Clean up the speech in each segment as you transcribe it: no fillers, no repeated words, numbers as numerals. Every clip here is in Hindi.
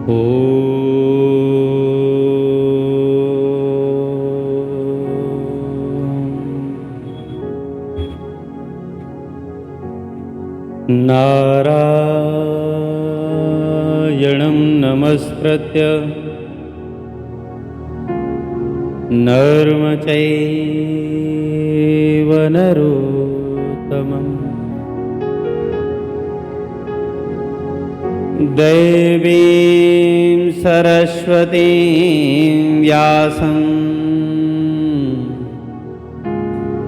ओ नारायणं नमस्कृत्य नरं चैव नरोत्तमं देवीं सरस्वतीं व्यासं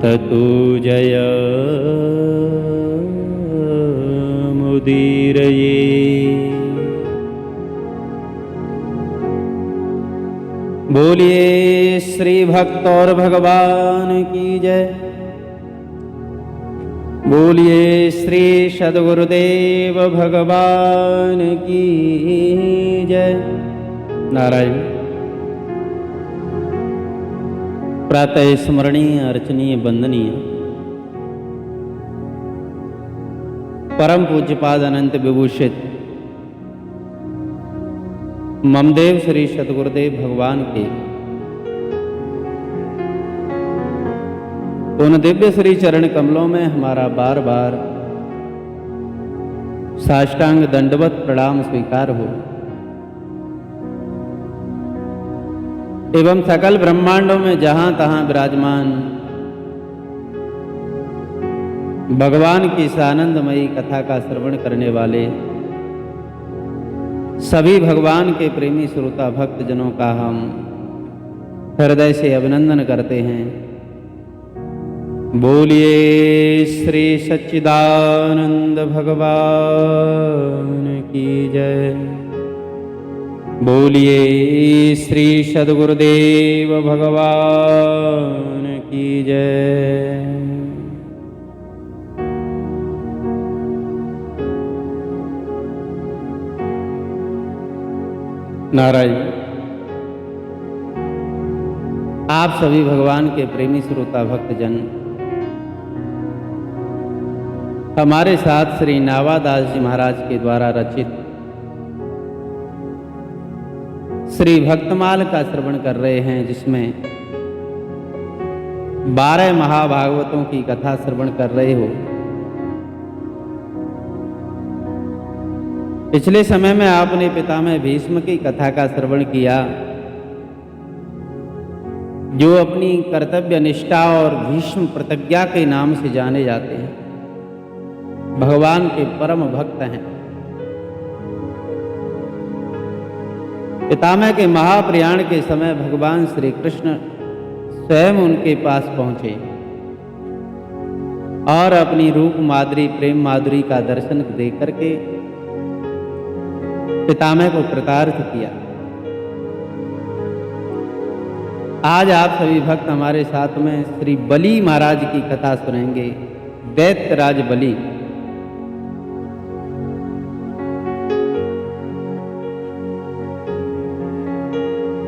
ततो जयमुदीरये। बोलिए श्री भक्त और भगवान की जय। बोलिए श्री सद्गुरुदेव भगवान की जय। नारायण। प्रातः स्मरणीय अर्चनीय वंदनीय परम पूज्यपाद अनंत विभूषित ममदेव श्री सद्गुरुदेव भगवान के उन दिव्य श्री चरण कमलों में हमारा बार बार साष्टांग दंडवत प्रणाम स्वीकार हो एवं सकल ब्रह्मांडों में जहां तहां विराजमान भगवान की इस आनंदमयी कथा का श्रवण करने वाले सभी भगवान के प्रेमी श्रोता भक्त जनों का हम हृदय से अभिनंदन करते हैं। बोलिए श्री सच्चिदानंद भगवान की जय। बोलिए श्री सद्गुरुदेव भगवान की जय। नारायण। आप सभी भगवान के प्रेमी श्रोता भक्तजन हमारे साथ श्री नावादास जी महाराज के द्वारा रचित श्री भक्तमाल का श्रवण कर रहे हैं, जिसमें 12 महाभागवतों की कथा श्रवण कर रहे हो। पिछले समय में आपने पितामह भीष्म की कथा का श्रवण किया, जो अपनी कर्तव्य निष्ठा और भीष्म प्रतिज्ञा के नाम से जाने जाते हैं, भगवान के परम भक्त हैं। पितामह के महाप्रयाण के समय भगवान श्री कृष्ण स्वयं उनके पास पहुंचे और अपनी रूप माधुरी प्रेम माधुरी का दर्शन दे करके पितामह को कृतार्थ किया। आज आप सभी भक्त हमारे साथ में श्री बलि महाराज की कथा सुनेंगे। दैत्यराज बलि।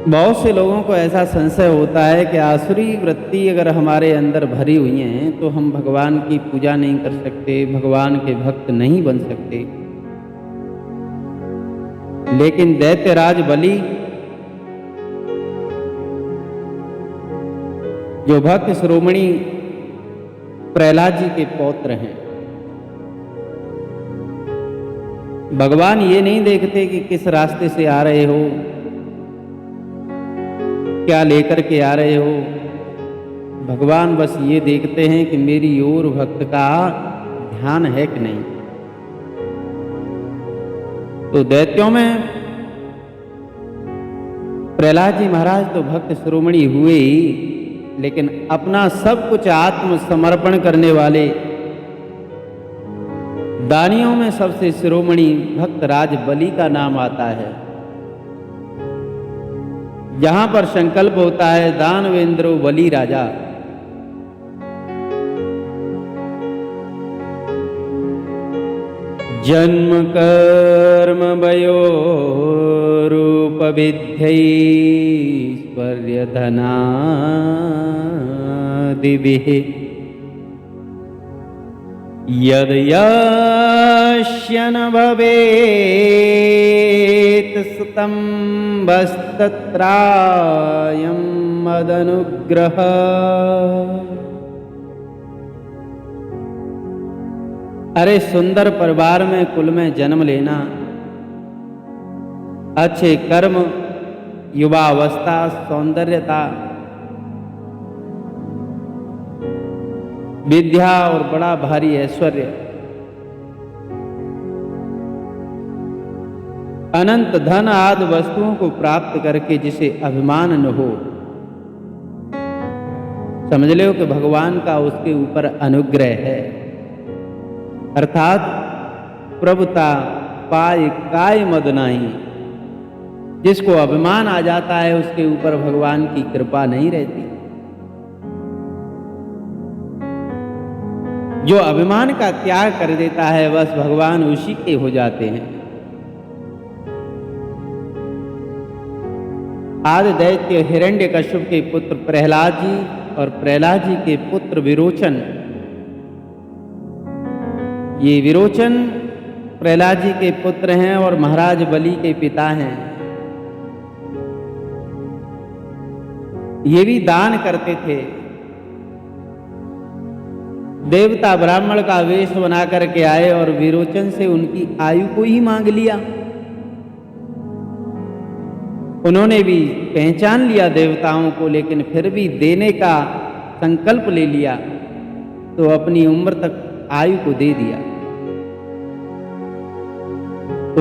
बहुत से लोगों को ऐसा संशय होता है कि आसुरी वृत्ति अगर हमारे अंदर भरी हुई है तो हम भगवान की पूजा नहीं कर सकते, भगवान के भक्त नहीं बन सकते। लेकिन दैत्यराज बलि जो भक्त शिरोमणि प्रहलाद जी के पौत्र हैं, भगवान ये नहीं देखते कि किस रास्ते से आ रहे हो, क्या लेकर के आ रहे हो। भगवान बस ये देखते हैं कि मेरी ओर भक्त का ध्यान है कि नहीं। तो दैत्यों में प्रहलाद जी महाराज तो भक्त शिरोमणि हुए ही, लेकिन अपना सब कुछ आत्मसमर्पण करने वाले दानियों में सबसे शिरोमणि भक्त राज बलि का नाम आता है। जहां पर संकल्प होता है दानवेंद्रो बलि राजा, जन्म कर्म वयो रूप विद्यैश्वर्य धनादिभिः यद यस्य न भवेत् सुतं वस्तत्रायं मदनुग्रह। अरे सुंदर परिवार में कुल में जन्म लेना, अच्छे कर्म, युवावस्था, सौंदर्यता, विद्या और बड़ा भारी ऐश्वर्य, अनंत धन आदि वस्तुओं को प्राप्त करके जिसे अभिमान न हो, समझ लो कि भगवान का उसके ऊपर अनुग्रह है। अर्थात प्रभुता पाय काय मद नाही, जिसको अभिमान आ जाता है उसके ऊपर भगवान की कृपा नहीं रहती। जो अभिमान का त्याग कर देता है बस भगवान उसी के हो जाते हैं। आदि दैत्य हिरण्यकश्यप के पुत्र प्रहलाद जी और प्रहलाद जी के पुत्र विरोचन, ये विरोचन प्रहलाद जी के पुत्र हैं और महाराज बलि के पिता हैं। ये भी दान करते थे। देवता ब्राह्मण का वेश बना करके आए और विरोचन से उनकी आयु को ही मांग लिया। उन्होंने भी पहचान लिया देवताओं को, लेकिन फिर भी देने का संकल्प ले लिया तो अपनी उम्र तक आयु को दे दिया।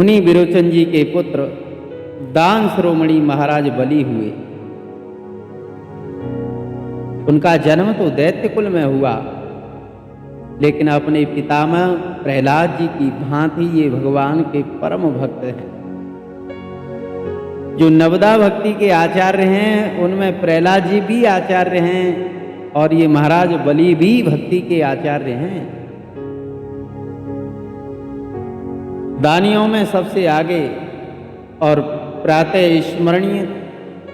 उन्हीं विरोचन जी के पुत्र दान शिरोमणि महाराज बलि हुए। उनका जन्म तो दैत्य कुल में हुआ, लेकिन अपने पितामह प्रहलाद जी की भांति ये भगवान के परम भक्त हैं। जो नवदा भक्ति के आचार्य हैं उनमें प्रहलाद जी भी आचार्य हैं और ये महाराज बलि भी भक्ति के आचार्य हैं। दानियों में सबसे आगे और प्रातः स्मरणीय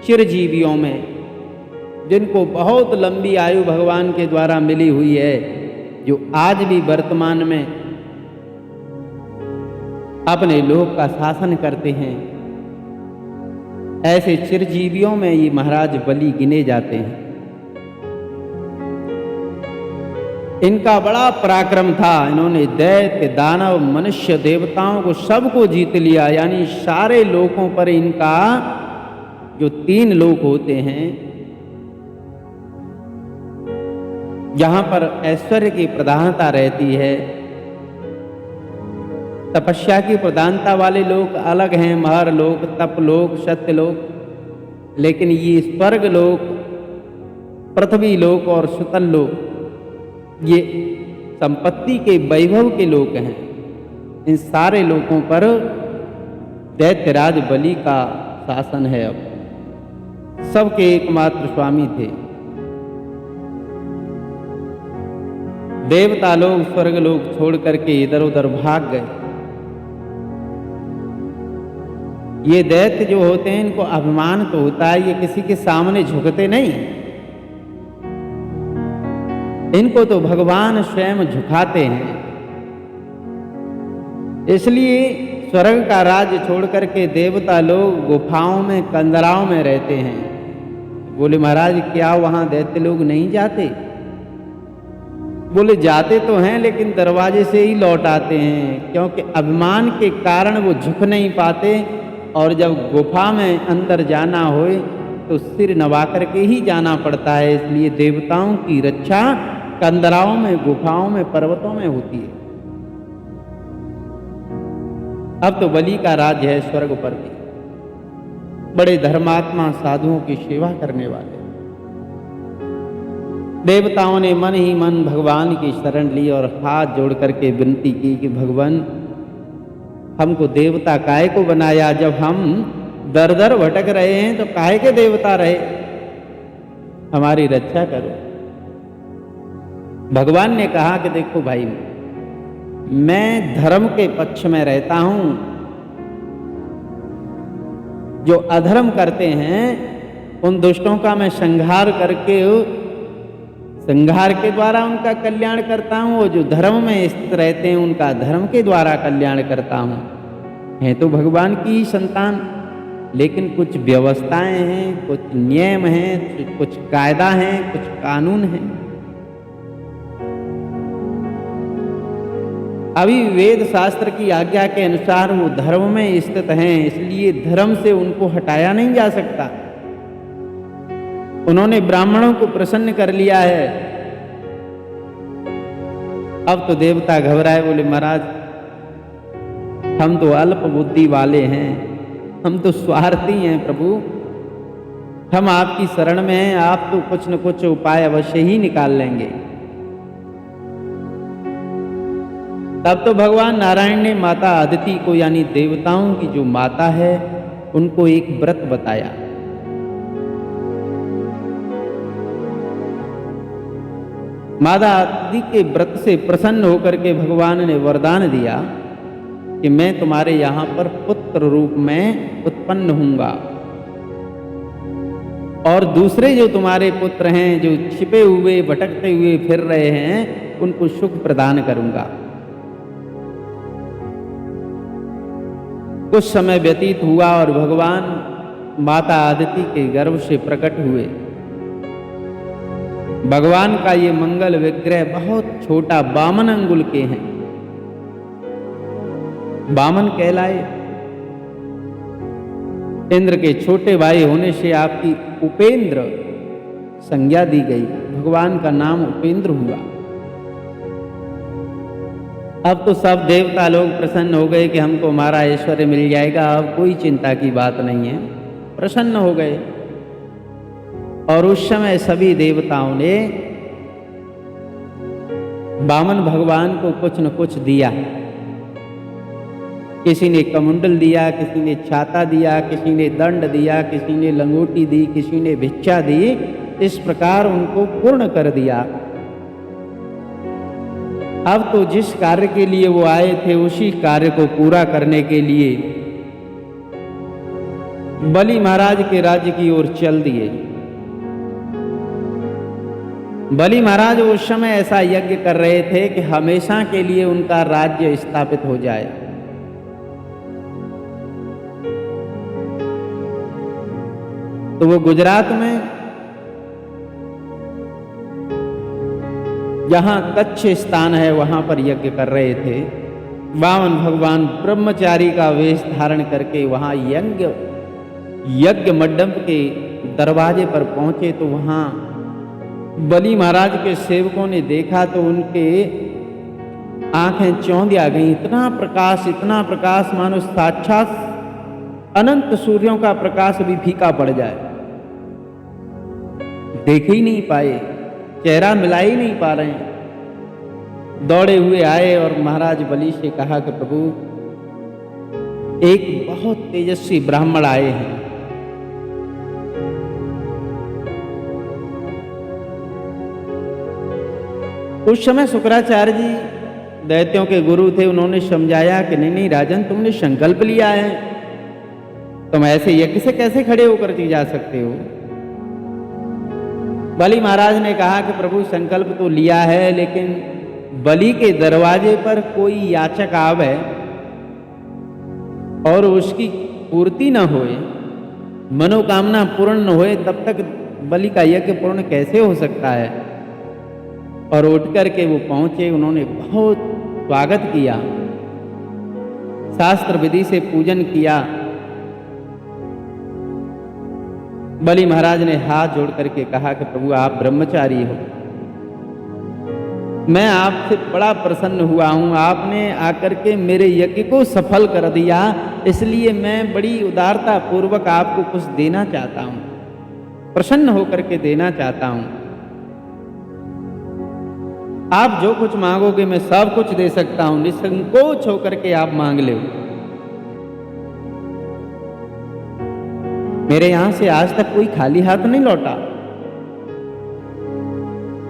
चिरजीवियों में, जिनको बहुत लंबी आयु भगवान के द्वारा मिली हुई है, जो आज भी वर्तमान में अपने लोक का शासन करते हैं, ऐसे चिरजीवियों में ये महाराज बलि गिने जाते हैं। इनका बड़ा पराक्रम था। इन्होंने दैत्य, दानव, मनुष्य, देवताओं को सबको जीत लिया। यानी सारे लोकों पर इनका, जो 3 लोक होते हैं जहां पर ऐश्वर्य की प्रधानता रहती है, तपस्या की प्रधानता वाले लोक अलग हैं, महर लोक, तप लोक, सत्य लोक, लेकिन ये स्वर्ग लोक, पृथ्वी लोक और सुतल लोक ये संपत्ति के वैभव के लोक हैं। इन सारे लोकों पर दैत्यराज बलि का शासन है। अब सबके एकमात्र स्वामी थे। देवता लोग स्वर्ग लोग छोड़ करके इधर उधर भाग गए। ये दैत्य जो होते हैं इनको अभिमान तो होता है, ये किसी के सामने झुकते नहीं। इनको तो भगवान स्वयं झुकाते हैं। इसलिए स्वर्ग का राज्य छोड़ करके देवता लोग गुफाओं में, कंदराओं में रहते हैं। बोले महाराज क्या वहां दैत्य लोग नहीं जाते? बोले जाते तो हैं, लेकिन दरवाजे से ही लौट आते हैं, क्योंकि अभिमान के कारण वो झुक नहीं पाते। और जब गुफा में अंदर जाना हो तो सिर नवा करके ही जाना पड़ता है। इसलिए देवताओं की रक्षा कंदराओं में, गुफाओं में, पर्वतों में होती है। अब तो बलि का राज्य है स्वर्ग पर भी। बड़े धर्मात्मा, साधुओं की सेवा करने वाले देवताओं ने मन ही मन भगवान की शरण ली और हाथ जोड़ करके विनती की कि भगवान, हमको देवता काहे को बनाया? जब हम दर दर भटक रहे हैं तो काहे के देवता रहे? हमारी रक्षा करो। भगवान ने कहा कि देखो भाई, मैं धर्म के पक्ष में रहता हूं। जो अधर्म करते हैं उन दुष्टों का मैं संहार करके संहार के द्वारा उनका कल्याण करता हूँ, और जो धर्म में स्थित रहते हैं उनका धर्म के द्वारा कल्याण करता हूँ। हैं तो भगवान की ही संतान, लेकिन कुछ व्यवस्थाएं हैं, कुछ नियम हैं, कुछ कायदा हैं, कुछ कानून हैं। अभी वेद शास्त्र की आज्ञा के अनुसार वो धर्म में स्थित हैं, इसलिए धर्म से उनको हटाया नहीं जा सकता। उन्होंने ब्राह्मणों को प्रसन्न कर लिया है। अब तो देवता घबराए, बोले महाराज हम तो अल्प बुद्धि वाले हैं, हम तो स्वार्थी हैं प्रभु, हम आपकी शरण में हैं, आप तो कुछ न कुछ उपाय अवश्य ही निकाल लेंगे। तब तो भगवान नारायण ने माता अदिति को, यानी देवताओं की जो माता है, उनको एक व्रत बताया। माता अदिति के व्रत से प्रसन्न होकर के भगवान ने वरदान दिया कि मैं तुम्हारे यहाँ पर पुत्र रूप में उत्पन्न होऊंगा, और दूसरे जो तुम्हारे पुत्र हैं, जो छिपे हुए भटकते हुए फिर रहे हैं, उनको सुख प्रदान करूंगा। कुछ समय व्यतीत हुआ और भगवान माता अदिति के गर्भ से प्रकट हुए। भगवान का ये मंगल विग्रह बहुत छोटा 52 अंगुल के हैं, 52 कहलाए। इंद्र के छोटे भाई होने से आपकी उपेंद्र संज्ञा दी गई, भगवान का नाम उपेंद्र हुआ। अब तो सब देवता लोग प्रसन्न हो गए कि हमको हमारा ऐश्वर्य मिल जाएगा, अब कोई चिंता की बात नहीं है, प्रसन्न हो गए। और उस समय सभी देवताओं ने वामन भगवान को कुछ न कुछ दिया। किसी ने कमंडल दिया, किसी ने छाता दिया, किसी ने दंड दिया, किसी ने लंगोटी दी, किसी ने भिक्षा दी। इस प्रकार उनको पूर्ण कर दिया। अब तो जिस कार्य के लिए वो आए थे, उसी कार्य को पूरा करने के लिए बलि महाराज के राज्य की ओर चल दिए। बलि महाराज उस समय ऐसा यज्ञ कर रहे थे कि हमेशा के लिए उनका राज्य स्थापित हो जाए। तो वो गुजरात में जहां कच्छ स्थान है, वहां पर यज्ञ कर रहे थे। वामन भगवान ब्रह्मचारी का वेश धारण करके वहां यज्ञ मंडप के दरवाजे पर पहुंचे, तो वहां बलि महाराज के सेवकों ने देखा तो उनके आंखें चौंधिया गई। इतना प्रकाश मानो साक्षात अनंत सूर्यों का प्रकाश भी फीका पड़ जाए, देख ही नहीं पाए, चेहरा मिला ही नहीं पा रहे हैं। दौड़े हुए आए और महाराज बलि से कहा कि प्रभु, एक बहुत तेजस्वी ब्राह्मण आए हैं, उस समय शुक्राचार्य जी दैत्यों के गुरु थे। उन्होंने समझाया कि नहीं राजन, तुमने संकल्प लिया है, तुम ऐसे यज्ञ से कैसे खड़े होकर के जा सकते हो। बलि महाराज ने कहा कि प्रभु संकल्प तो लिया है, लेकिन बलि के दरवाजे पर कोई याचक आवे और उसकी पूर्ति न होए, मनोकामना पूर्ण न होए, तब तक बलि का यज्ञ पूर्ण कैसे हो सकता है। और उठ करके वो पहुंचे, उन्होंने बहुत स्वागत किया, शास्त्र विधि से पूजन किया। बलि महाराज ने हाथ जोड़ करके कहा कि प्रभु आप ब्रह्मचारी हो, मैं आपसे बड़ा प्रसन्न हुआ हूँ, आपने आकर के मेरे यज्ञ को सफल कर दिया, इसलिए मैं बड़ी उदारता पूर्वक आपको कुछ देना चाहता हूँ, प्रसन्न होकर के देना चाहता हूँ। आप जो कुछ मांगोगे मैं सब कुछ दे सकता हूं, निसंकोच होकर के आप मांग लो। मेरे यहां से आज तक कोई खाली हाथ नहीं लौटा।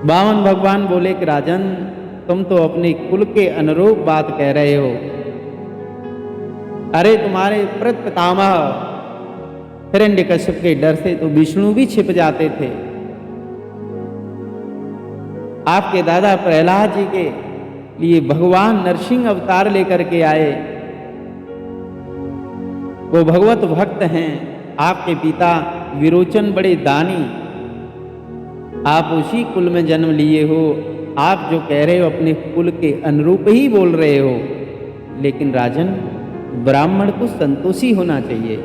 वामन भगवान बोले कि राजन, तुम तो अपने कुल के अनुरूप बात कह रहे हो। अरे तुम्हारे प्रपितामह हिरण्यकश्यप के डर से तो विष्णु भी छिप जाते थे, आपके दादा प्रहलाद जी के लिए भगवान नरसिंह अवतार लेकर के आए। वो भगवत भक्त हैं। आपके पिता विरोचन बड़े दानी, आप उसी कुल में जन्म लिए हो। आप जो कह रहे हो अपने कुल के अनुरूप ही बोल रहे हो, लेकिन राजन, ब्राह्मण को संतोषी होना चाहिए।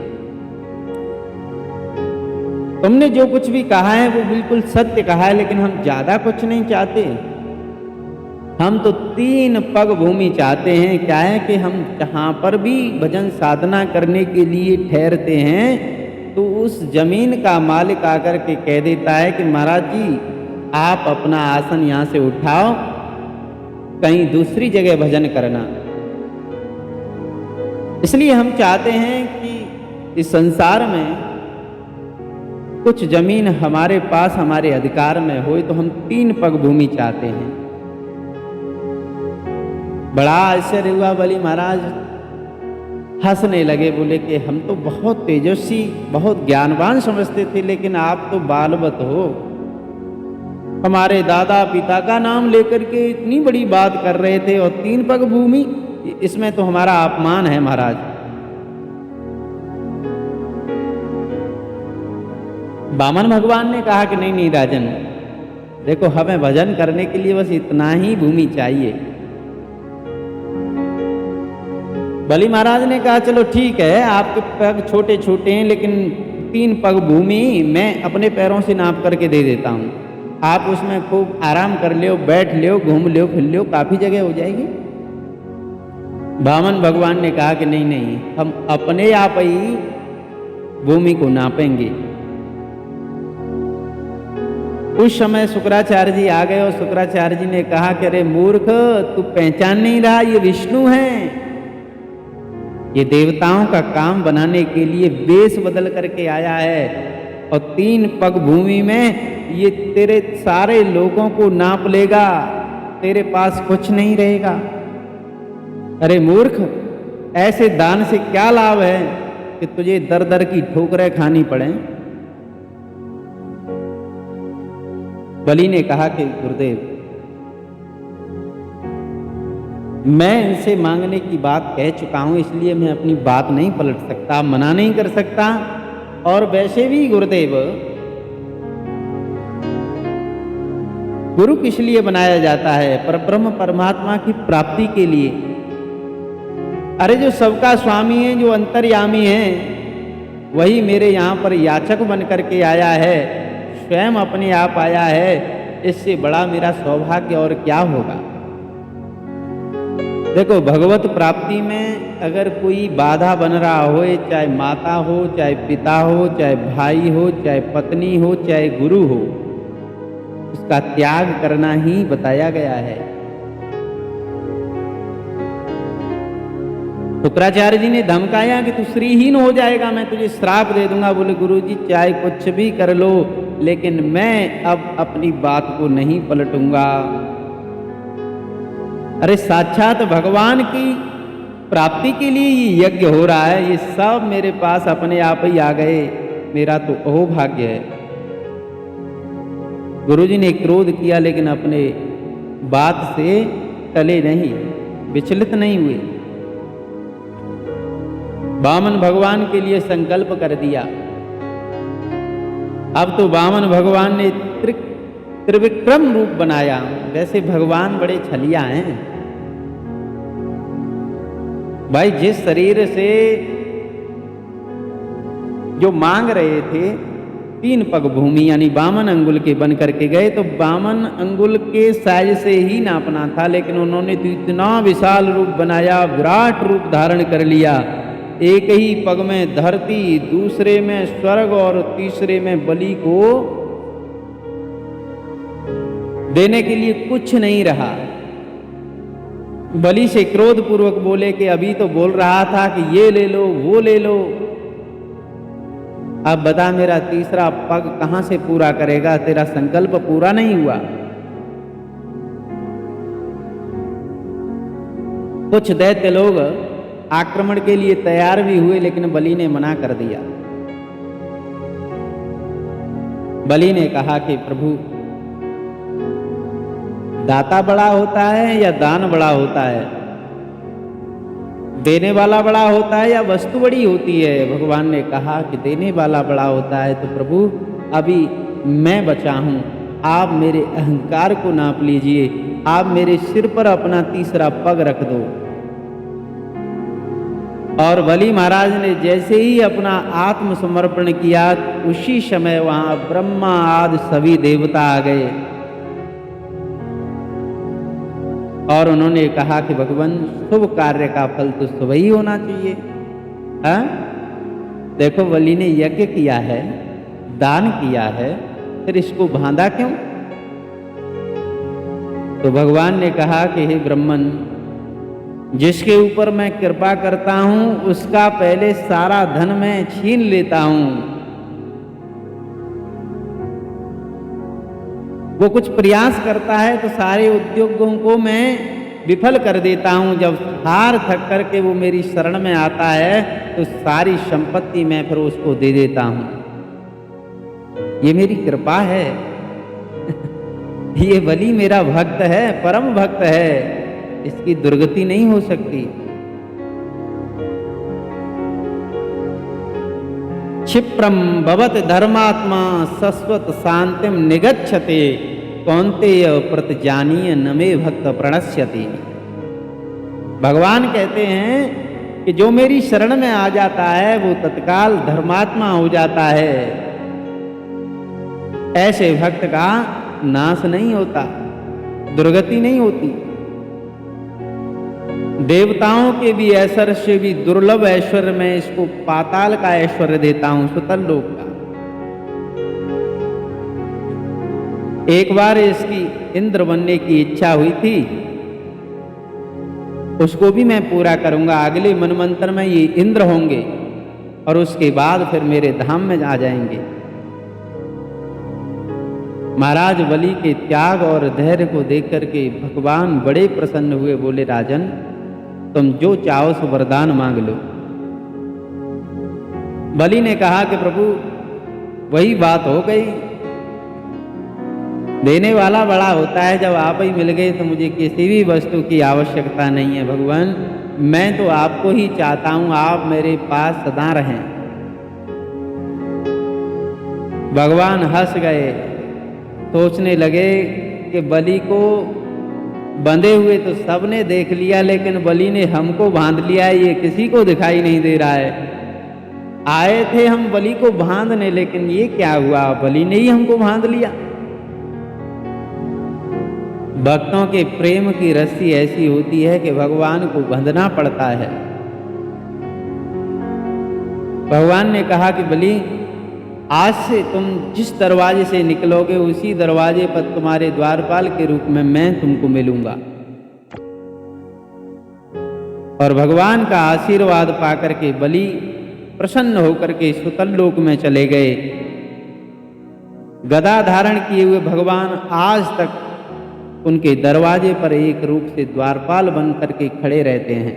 तुमने जो कुछ भी कहा है वो बिल्कुल सत्य कहा है, लेकिन हम ज्यादा कुछ नहीं चाहते। हम तो 3 पग भूमि चाहते हैं। क्या है कि हम जहाँ पर भी भजन साधना करने के लिए ठहरते हैं, तो उस जमीन का मालिक आकर के कह देता है कि महाराज जी, आप अपना आसन यहाँ से उठाओ, कहीं दूसरी जगह भजन करना। इसलिए हम चाहते हैं कि इस संसार में कुछ जमीन हमारे पास, हमारे अधिकार में हो, तो हम 3 पग भूमि चाहते हैं। बड़ा आश्चर्य हुआ। बलि महाराज हंसने लगे, बोले कि हम तो बहुत तेजस्वी, बहुत ज्ञानवान समझते थे, लेकिन आप तो बालवत हो। हमारे दादा पिता का नाम लेकर के इतनी बड़ी बात कर रहे थे, और 3 पग भूमि, इसमें तो हमारा अपमान है महाराज। वामन भगवान ने कहा कि नहीं नहीं राजन, देखो हमें भजन करने के लिए बस इतना ही भूमि चाहिए। बलि महाराज ने कहा चलो ठीक है, आपके पग छोटे छोटे हैं, लेकिन 3 पग भूमि मैं अपने पैरों से नाप करके दे देता हूँ। आप उसमें खूब आराम कर लो, बैठ लो, घूम लो, फिर लो, काफी जगह हो जाएगी। वामन भगवान ने कहा कि नहीं नहीं, हम अपने आप ही भूमि को नापेंगे। उस समय शुक्राचार्य जी आ गए, और शुक्राचार्य जी ने कहा कि अरे मूर्ख, तू पहचान नहीं रहा, ये विष्णु हैं। ये देवताओं का काम बनाने के लिए वेश बदल करके आया है, और 3 पग भूमि में ये तेरे सारे लोगों को नाप लेगा, तेरे पास कुछ नहीं रहेगा। अरे मूर्ख, ऐसे दान से क्या लाभ है कि तुझे दर दर की ठोकरें खानी पड़े। बलि ने कहा कि गुरुदेव, मैं इनसे मांगने की बात कह चुका हूं, इसलिए मैं अपनी बात नहीं पलट सकता, मना नहीं कर सकता। और वैसे भी गुरुदेव, गुरु किस लिए बनाया जाता है? परब्रह्म परमात्मा की प्राप्ति के लिए। अरे जो सबका स्वामी है, जो अंतर्यामी है, वही मेरे यहाँ पर याचक बन करके आया है, स्वयं अपने आप आया है। इससे बड़ा मेरा सौभाग्य और क्या होगा। देखो, भगवत प्राप्ति में अगर कोई बाधा बन रहा हो, चाहे माता हो, चाहे पिता हो, चाहे भाई हो, चाहे पत्नी हो, चाहे गुरु हो, उसका त्याग करना ही बताया गया है। शुक्राचार्य जी ने धमकाया कि तू श्रीहीन हो जाएगा, मैं तुझे श्राप दे दूंगा। बोले गुरुजी, चाहे कुछ भी कर लो, लेकिन मैं अब अपनी बात को नहीं पलटूंगा। अरे साक्षात भगवान की प्राप्ति के लिए ये यज्ञ हो रहा है, ये सब मेरे पास अपने आप ही आ गए, मेरा तो अहोभाग्य है। गुरुजी ने क्रोध किया, लेकिन अपने बात से टले नहीं, विचलित नहीं हुए। वामन भगवान के लिए संकल्प कर दिया। अब तो वामन भगवान ने त्रिविक्रम रूप बनाया। वैसे भगवान बड़े छलिया हैं भाई। जिस शरीर से जो मांग रहे थे 3 पग भूमि, यानी 52 अंगुल के बन करके गए, तो 52 अंगुल के साइज से ही नापना था, लेकिन उन्होंने तो इतना विशाल रूप बनाया, विराट रूप धारण कर लिया। एक ही पग में धरती, दूसरे में स्वर्ग और तीसरे में बलि को देने के लिए कुछ नहीं रहा। बलि से क्रोध पूर्वक बोले कि अभी तो बोल रहा था कि ये ले लो, वो ले लो, अब बता मेरा तीसरा पग कहां से पूरा करेगा? तेरा संकल्प पूरा नहीं हुआ। कुछ दैत्य लोग आक्रमण के लिए तैयार भी हुए, लेकिन बलि ने मना कर दिया। बलि ने कहा कि प्रभु, दाता बड़ा होता है या दान बड़ा होता है? देने वाला बड़ा होता है या वस्तु बड़ी होती है? भगवान ने कहा कि देने वाला बड़ा होता है। तो प्रभु अभी मैं बचा हूँ, आप मेरे अहंकार को नाप लीजिए, आप मेरे सिर पर अपना तीसरा पग रख दो। और बलि महाराज ने जैसे ही अपना आत्मसमर्पण किया, उसी समय वहां ब्रह्मा आदि सभी देवता आ गए और उन्होंने कहा कि भगवान शुभ कार्य का फल तो शुभ ही होना चाहिए। हाँ? देखो बलि ने यज्ञ किया है, दान किया है, फिर इसको बांधा क्यों? तो भगवान ने कहा कि हे ब्रह्मन, जिसके ऊपर मैं कृपा करता हूं उसका पहले सारा धन मैं छीन लेता हूं। वो कुछ प्रयास करता है तो सारे उद्योगों को मैं विफल कर देता हूं। जब हार थक करके वो मेरी शरण में आता है तो सारी संपत्ति मैं फिर उसको दे देता हूं। ये मेरी कृपा है। ये बलि मेरा भक्त है, परम भक्त है, इसकी दुर्गति नहीं हो सकती। क्षिप्रम भवत धर्मात्मा शश्वत शांतिम निगच्छते कौन्तेय प्रतिजानीय नमे भक्त प्रणश्यति। भगवान कहते हैं कि जो मेरी शरण में आ जाता है वो तत्काल धर्मात्मा हो जाता है। ऐसे भक्त का नाश नहीं होता, दुर्गति नहीं होती। देवताओं के भी ऐश्वर्य से भी दुर्लभ ऐश्वर्य मैं इसको पाताल का ऐश्वर्य देता हूं, सुतल लोक का। एक बार इसकी इंद्र बनने की इच्छा हुई थी, उसको भी मैं पूरा करूंगा। अगले मनमंत्र में ये इंद्र होंगे और उसके बाद फिर मेरे धाम में आ जाएंगे। महाराज बलि के त्याग और धैर्य को देख करके भगवान बड़े प्रसन्न हुए। बोले राजन, तुम जो चाहो सो वरदान मांग लो। बलि ने कहा कि प्रभु वही बात हो गई, देने वाला बड़ा होता है, जब आप ही मिल गए तो मुझे किसी भी वस्तु की आवश्यकता नहीं है। भगवान, मैं तो आपको ही चाहता हूं, आप मेरे पास सदा रहें। भगवान हंस गए, सोचने लगे कि बलि को बंधे हुए तो सबने देख लिया, लेकिन बलि ने हमको बांध लिया है, ये किसी को दिखाई नहीं दे रहा है। आए थे हम बलि को बांधने, लेकिन ये क्या हुआ, बलि ने ही हमको बांध लिया। भक्तों के प्रेम की रस्सी ऐसी होती है कि भगवान को बंधना पड़ता है। भगवान ने कहा कि बलि, आज से तुम जिस दरवाजे से निकलोगे उसी दरवाजे पर तुम्हारे द्वारपाल के रूप में मैं तुमको मिलूंगा। और भगवान का आशीर्वाद पाकर के बलि प्रसन्न होकर के सुतल लोक में चले गए। गदा धारण किए हुए भगवान आज तक उनके दरवाजे पर एक रूप से द्वारपाल बन करके खड़े रहते हैं।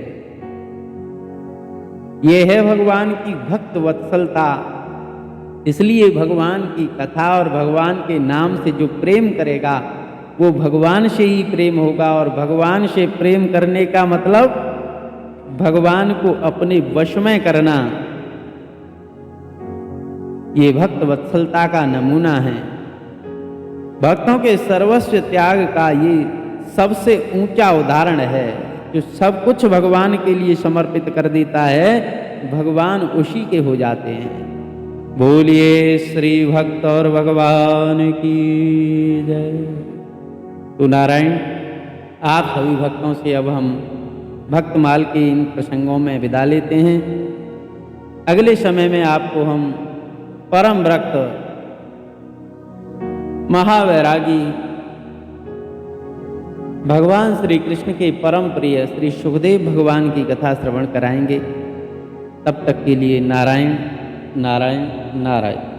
ये है भगवान की भक्त वत्सलता। इसलिए भगवान की कथा और भगवान के नाम से जो प्रेम करेगा वो भगवान से ही प्रेम होगा। और भगवान से प्रेम करने का मतलब भगवान को अपने वश में करना। ये भक्त वत्सलता का नमूना है। भक्तों के सर्वस्व त्याग का ये सबसे ऊंचा उदाहरण है। जो सब कुछ भगवान के लिए समर्पित कर देता है, भगवान उसी के हो जाते हैं। बोलिए श्री भक्त और भगवान की जय। तो नारायण, आप सभी भक्तों से अब हम भक्तमाल के इन प्रसंगों में विदा लेते हैं। अगले समय में आपको हम परम भक्त महावैरागी भगवान श्री कृष्ण के परम प्रिय श्री सुखदेव भगवान की कथा श्रवण कराएंगे। तब तक के लिए नारायण नारायण नारायण।